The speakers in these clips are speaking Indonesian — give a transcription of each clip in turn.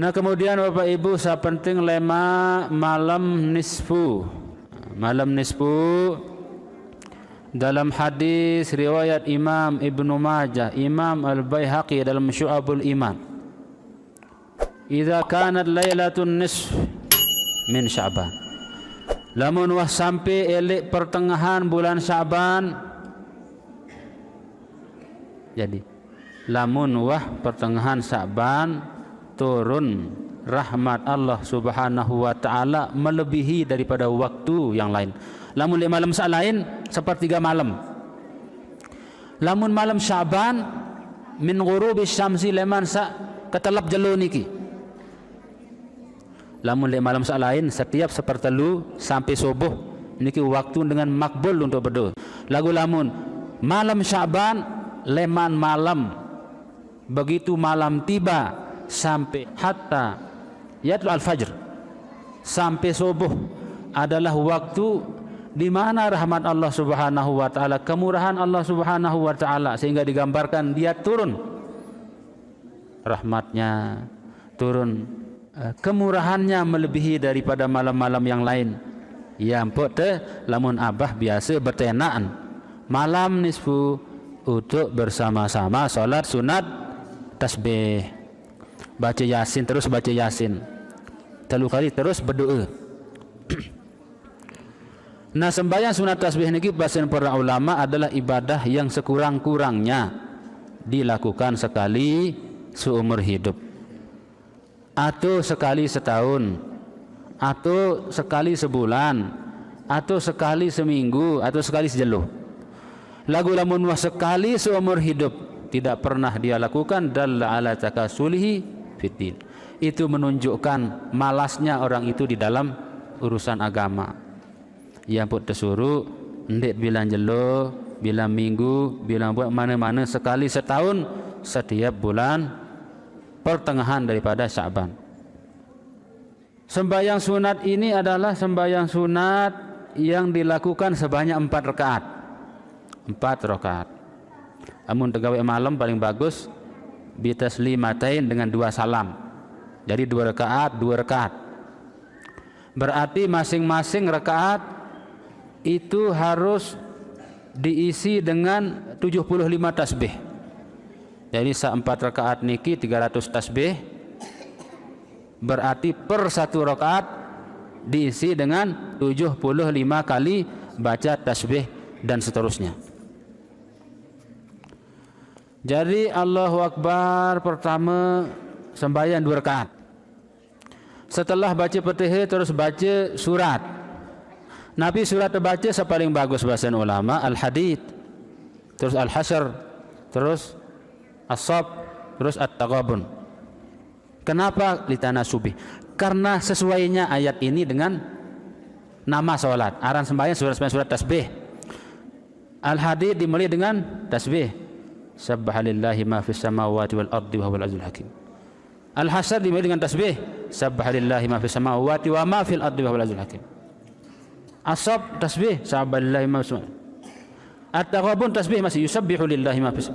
Nah kemudian Bapak Ibu sapenting lema malam nisfu. Malam nisfu dalam hadis riwayat Imam Ibnu Majah, Imam Al-Baihaqi dalam Syu'abul Iman. Idza kanat lailatun nisf min Sya'ban. Lamun wah sampai elek pertengahan bulan Sya'ban. Jadi lamun wah pertengahan Sya'ban turun rahmat Allah Subhanahu wa taala melebihi daripada waktu yang lain. Lamun di malam sak lain sepertiga malam. Lamun malam Sya'ban min ghurubi syamsi leman sak ketelap jelo niki. Lamun di malam sak lain setiap sepertelu sampai subuh niki waktu dengan makbul untuk berdoa. Lagu lamun malam Sya'ban leman malam begitu malam tiba sampai hatta yatlu al-fajr sampai subuh adalah waktu di mana rahmat Allah Subhanahu wa taala, kemurahan Allah Subhanahu wa taala, sehingga digambarkan dia turun rahmatnya, turun kemurahannya melebihi daripada malam-malam yang lain. Ya ampun teh lamun abah biasa bertenaan malam nisfu untuk bersama-sama salat sunat tasbih, baca yasin, terus baca yasin 3 kali, terus berdoa. Nah sembahyang sunat tasbih niki bahasan para ulama adalah ibadah yang sekurang-kurangnya dilakukan sekali seumur hidup, atau sekali setahun, atau sekali sebulan, atau sekali seminggu, atau sekali sejeluh. Lagu lamun wah sekali seumur hidup tidak pernah dia lakukan, dalla ala takasulihi fiddin. Itu menunjukkan malasnya orang itu di dalam urusan agama. Yang pun tersuruh ndek bilang jelo, bilang minggu, bilang buat mana-mana sekali setahun, setiap bulan pertengahan daripada Sya'ban. Sembahyang sunat ini adalah sembahyang sunat yang dilakukan sebanyak 4 rakaat. 4 rakaat. Amun tegawai malam paling bagus bitaslimatain dengan 2 salam. Jadi 2 rakaat, 2 rakaat. Berarti masing-masing rakaat itu harus diisi dengan 75 tasbih. Jadi 4 rakaat niki 300 tasbih. Berarti per 1 rakaat diisi dengan 75 kali baca tasbih dan seterusnya. Jadi Allahu Akbar pertama sembahyang 2 rakaat. Setelah baca Fatihah terus baca surat. Nabi surat terbaca sepaling bagus bahasa ulama Al-Hadid, terus Al-Hasyr, terus As-Saff, terus At-Taghabun. Kenapa litanasubi? Karena sesuainya ayat ini dengan nama salat. Aran sembahyang surat tasbih. Al-Hadid dimulai dengan tasbih. Subhanallahi ma fis samawati wal ardi wa huwal azizul hakim. Al-Hasyr dimulai dengan tasbih. Subhanallahi ma fis samawati wa ma fil ardi wa huwal azizul hakim. As-Saff tasbih subhanallahi ma fis. At-Taghabun tasbih masih yusabbihu lillahi ma fis.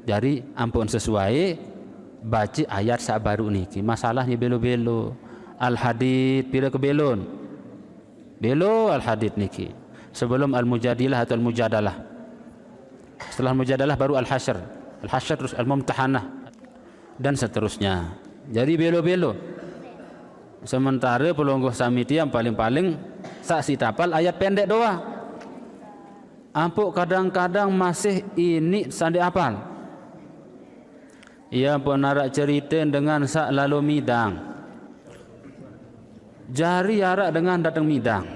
Jadi ampun sesuai baca ayat sak baru niki. Masalahnya belo-belo. Al-Hadid bila ke belon. Belo Al-Hadid niki. Sebelum Al-Mujadilah atau Al-Mujadalah. Setelah Mujadalah baru Al-Hasyr. Al-Hasyr terus Al-Mumtahanah dan seterusnya. Jadi belo-belo. Sementara pelonggoh samiti yang paling-paling saksi tapal ayat pendek doa. Ampuk kadang-kadang masih ini sandi apal. Ia pun narak cerita dengan sak lalu midang. Jari arak dengan datang midang.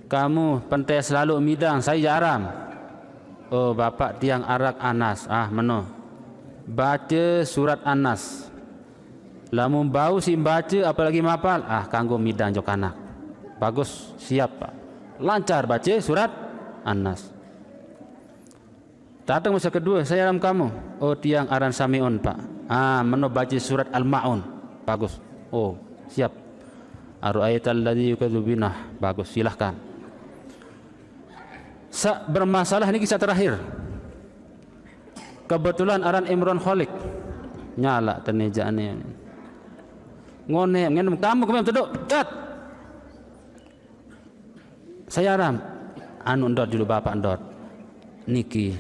Kamu pentas selalu midang, saya jarang. Oh bapak tiang arak Anas. Meno. Baca surat Anas. Lamun bau si baca apalagi mapal, kanggo midang jok anak. Bagus, siap Pak. Lancar baca surat An-Nas. Datang masa kedua, saya ram kamu. Oh tiang aran Samiun Pak. Meno baca surat Al-Ma'un. Bagus. Oh siap. Ara'aital ladzi yukadzdzibu binah. Bagus, silahkan. Bermasalah ini kisah terakhir. Kebetulan aran Imron Khalik. nyala tenejane ngone ngene kamu kemem duduk cat saya ram anu ndot dulu bapak ndot niki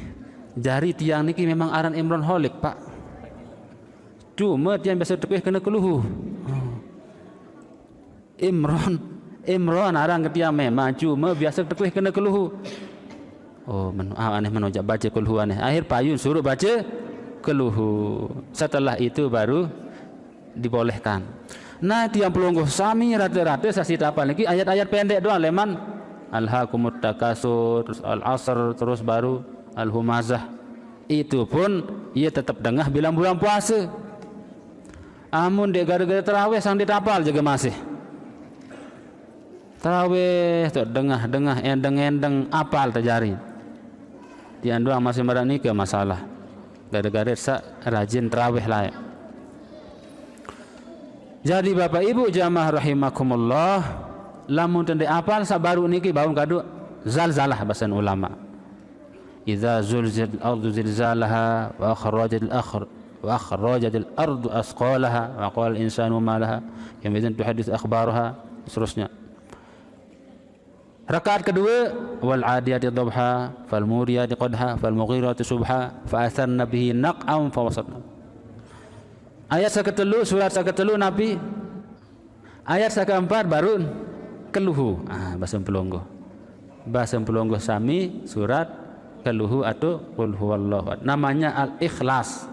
jari tiang niki memang aran Imron Holik pak cuma tiang biasa tepih kena keluhu Imron aran ke tiang memang cuma biasa tepih kena keluhu oh aneh menojak baca keluhu aneh akhir payun suruh baca keluhu setelah itu baru dibolehkan. Nah tiang pelungguh sami rata-rata sasi tapal lagi ayat-ayat pendek doang leman alhaakumut takasur terus al-asr terus baru al-humazah itu pun ia tetap dengah bilang bulan puasa amun dek gara-gara terawih sang ditapal juga masih terawih tu dengah endeng apal terjari tiang doang masih merani ke masalah gara-gara rajin terawih lah. Jadi Bapak Ibu jamaah rahimakumullah lamun tende apal sabaru niki baun kadu zalzalah bahasan ulama idza zulzilat al-ardu zilzalaha wa akhrajat al-ardu asqalaha wa qala al-insanu ma laha yawmidhin tuhaddits akhbaraha seterusnya. Rakaat kedua wal adiyati dhabha fal muriyati qadha fal mughirati subha fa atharna bihi naq'am fa wasatna. Ayat saketelu surat saketelu Nabi ayat sakeempat baru keluhu bahasa pelonggo sami surat keluhu atau qul huwallahu namanya al-ikhlas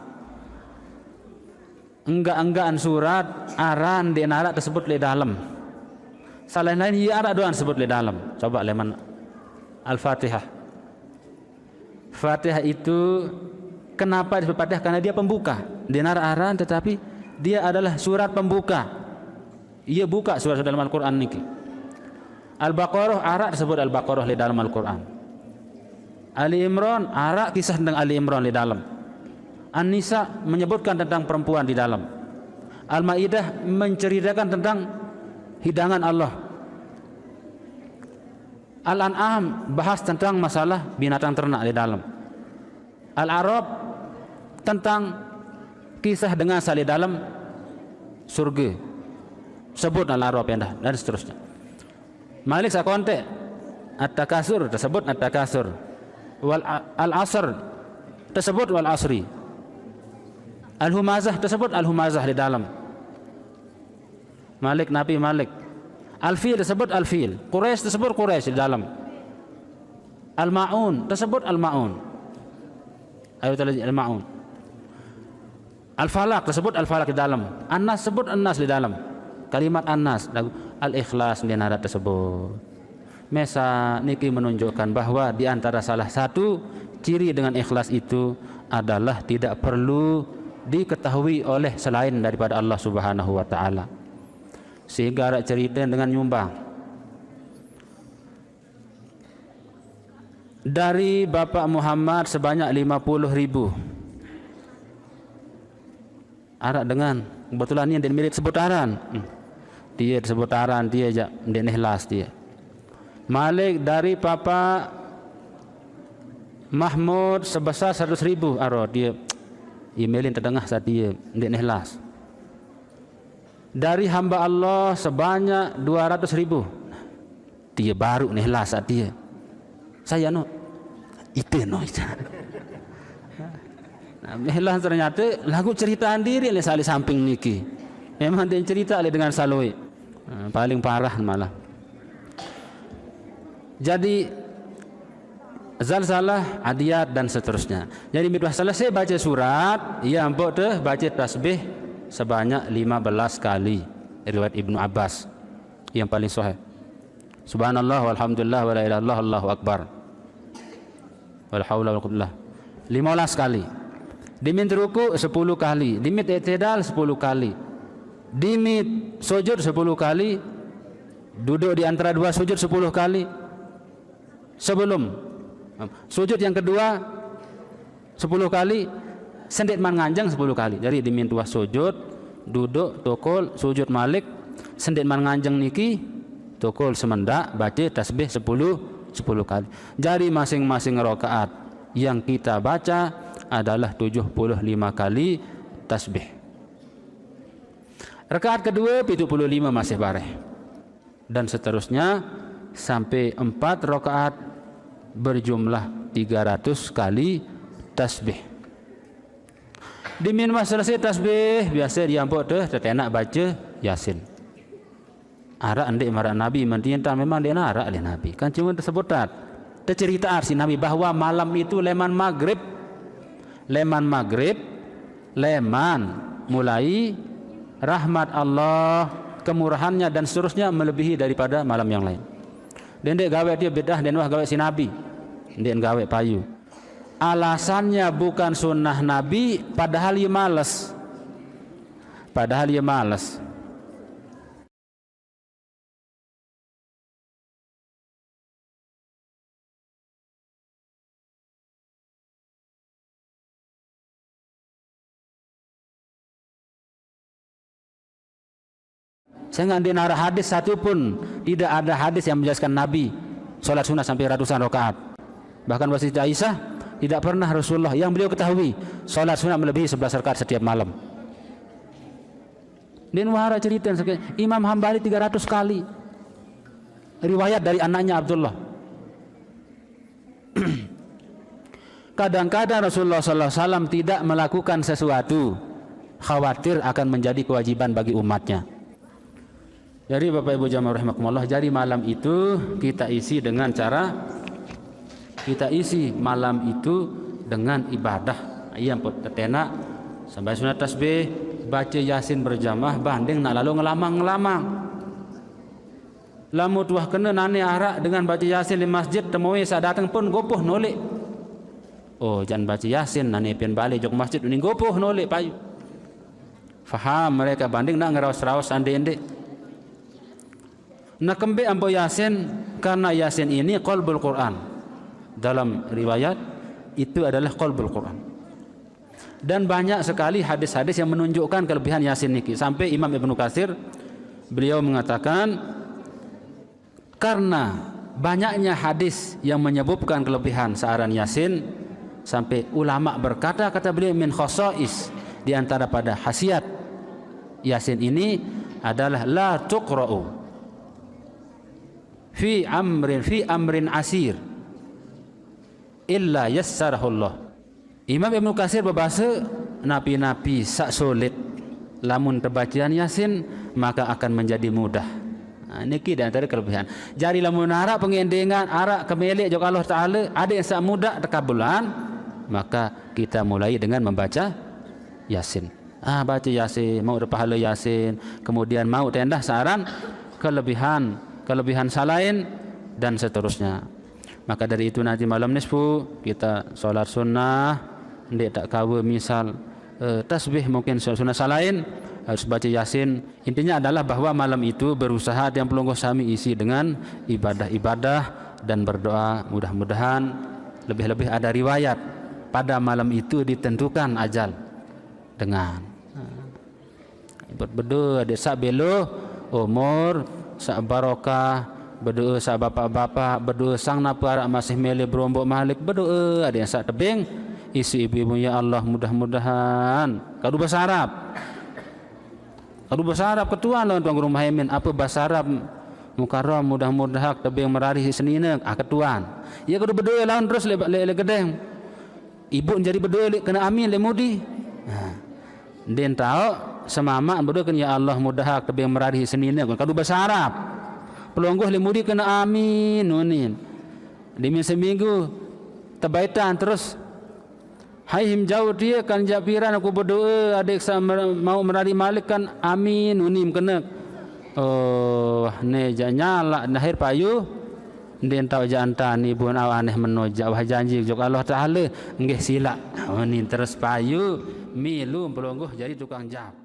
enggak-enggaan surat aran di narak tersebut di dalam salah lain ia arak doang sebut di dalam coba leman al-fatihah Fatihah itu kenapa disebut Fatihah karena dia pembuka di narak aran tetapi dia adalah surat pembuka ia buka surat dalam Al-Quran niki Al-Baqarah arak disebut Al-Baqarah di dalam Al-Quran Ali Imran arak kisah tentang Ali Imran di dalam An-Nisa menyebutkan tentang perempuan di dalam Al-Maidah menceritakan tentang hidangan Allah Al-An'am bahas tentang masalah binatang ternak di dalam Al-Arab tentang kisah dengan di dalam surga sebut Al-Arab dan seterusnya Malik sakonte At-Takasur tersebut At-Takasur wal Al-Asr tersebut wal Asri Al-Humazah tersebut Al-Humazah di dalam Malik Nabi Malik Al-Fil tersebut Al-Fil Quraisy tersebut Quraisy di dalam Al-Ma'un tersebut Al-Ma'un ayat Al-Ma'un Al-Falaq tersebut Al-Falaq di dalam An-Nas tersebut An-Nas di dalam kalimat An-Nas Al-Ikhlas di narat tersebut Mesa niki menunjukkan bahwa di antara salah satu ciri dengan ikhlas itu adalah tidak perlu diketahui oleh selain daripada Allah Subhanahu wa taala. Sehingga ada cerita dengan nyumbang. Dari Bapak Muhammad sebanyak 50.000. Arak dengan kebetulan ini dia mirip sebutaran. Dia sebutaran dia aja dia ikhlas dia. Malik dari Papa Mahmud sebesar 100.000 aro dia emailin terdengar saat dia ikhlas. Dari hamba Allah sebanyak 200.000 dia baru ikhlas saat dia. Saya no itu no itu. Nah, ikhlas ternyata lagu ceritaan diri oleh sali samping niki. Memang dia cerita oleh dengan saloi. Paling parah malah. Jadi zalzalah, adiyat dan seterusnya. Jadi bila selesai baca surat, ia ampuk tu baca tasbih sebanyak 15 kali. Riwayat Ibnu Abbas yang paling sahih. Subhanallah walhamdulillah wala ilaha illallah Allahu akbar. Wala haula wala quwwata 15 kali. Dimit ruku 10 kali, dimit i'tidal 10 kali. Dimit sujud 10 kali. Duduk di antara dua sujud 10 kali. Sebelum sujud yang kedua 10 kali, sendet man nganjang 10 kali. Jadi dimintua sujud, duduk, tokol, sujud malik, sendet man nganjang niki, tokol semendak, baca tasbih 10 kali. Jadi masing-masing rakaat yang kita baca adalah 75 kali tasbih. Rakaat kedua 75 masih bareh. Dan seterusnya sampai 4 rakaat berjumlah 300 kali tasbih. Di minmah selesai tasbih, biasa diampuk tetenak baca Yasin. Arak ndik marah Nabi mentinta memang dia narak oleh Nabi. Kan cuma tersebutat. Tercerita si Nabi bahawa malam itu leman maghrib mulai rahmat Allah, kemurahannya dan seterusnya melebihi daripada malam yang lain. Dan dia gawe dia bedah dan wah gawe si Nabi. Dia gawe payu. Alasannya bukan sunnah Nabi, padahal ia malas. Saya nggak ada narah hadis satu pun, tidak ada hadis yang menjelaskan Nabi solat sunnah sampai ratusan rakaat. Bahkan Siti Aisyah tidak pernah Rasulullah yang beliau ketahui solat sunnah melebihi 11 rakaat setiap malam. Dan wahara cerita Imam Hambali 300 kali. Riwayat dari anaknya Abdullah. Kadang-kadang Rasulullah SAW tidak melakukan sesuatu khawatir akan menjadi kewajiban bagi umatnya. Jadi Bapak Ibu jamaah rahimakumullah, jadi malam itu kita isi dengan cara malam itu dengan ibadah. Yang tetenak sampai sunat tasbih, baca Yasin berjamaah banding nak lalu ngelamang. Lamu tuah kena nane arak dengan baca Yasin di masjid temui saat datang pun gopoh nolek. Oh jangan baca Yasin nane pian balik jok masjid ini gopoh nolek payu. Faham mereka banding nak ngerawas-rawas ande-ande. Nak kembali ambo Yasin karena Yasin ini qalbul Quran. Dalam riwayat itu adalah qalbul Quran. Dan banyak sekali hadis-hadis yang menunjukkan kelebihan Yasin niki. Sampai Imam Ibnu Katsir beliau mengatakan karena banyaknya hadis yang menyebutkan kelebihan searan Yasin, sampai ulama berkata, kata beliau, min khosais, di antara pada khasiat Yasin ini adalah la tuqra'u fi amrin asir illa yassarahullah. Imam Ibnu Katsir berbahasa nabi-nabi sak sulit lamun terbacaan Yasin maka akan menjadi mudah. Niki di antara kelebihan. Jari lamun arak pengendengan arak kemelik jok Allah Taala ada yang sak mudah tekabulan, maka kita mulai dengan membaca Yasin. Baca Yasin, mau pahala Yasin, kemudian mau tendah saran kelebihan salain dan seterusnya. Maka dari itu nanti malam nisfu kita solat sunnah, ndik tak kawa misal tasbih mungkin sunnah salain, harus baca Yasin. Intinya adalah bahwa malam itu berusaha yang pelungguh sami isi dengan ibadah-ibadah dan berdoa. Mudah-mudahan lebih-lebih ada riwayat pada malam itu ditentukan ajal dengan berdoa desa belo umur sak barokah, berdoa sak bapak-bapak, berdoa sang napa arak masih mele berombok malik, berdoa ada yang sak tebing isi ibu-ibu, ya Allah mudah-mudahan kadu bahasa Arab ketua lawan tuan guru Muhaimin apa bahasa Arab mukarram mudah-mudahan tebing merari senina ketuan ya kadu berdoa lawan terus le gedeng ibu jadi berdoa kena amin le mudi den tahu semama berdoa kan ya Allah mudahak tebing merari senina kadu bahasa Arab pelonggoh le mudi kena amin nunin demi seminggu tebaitan terus hai him jauh dia kan japiran aku berdoa adik mau merari malik kan amin nunim kena oh ne nyala nahir payu den tahu janta ni pun aneh menojak wah janji jok Allah Taala nggih sila nunin terus payu milu pelonggoh jadi tukang jap.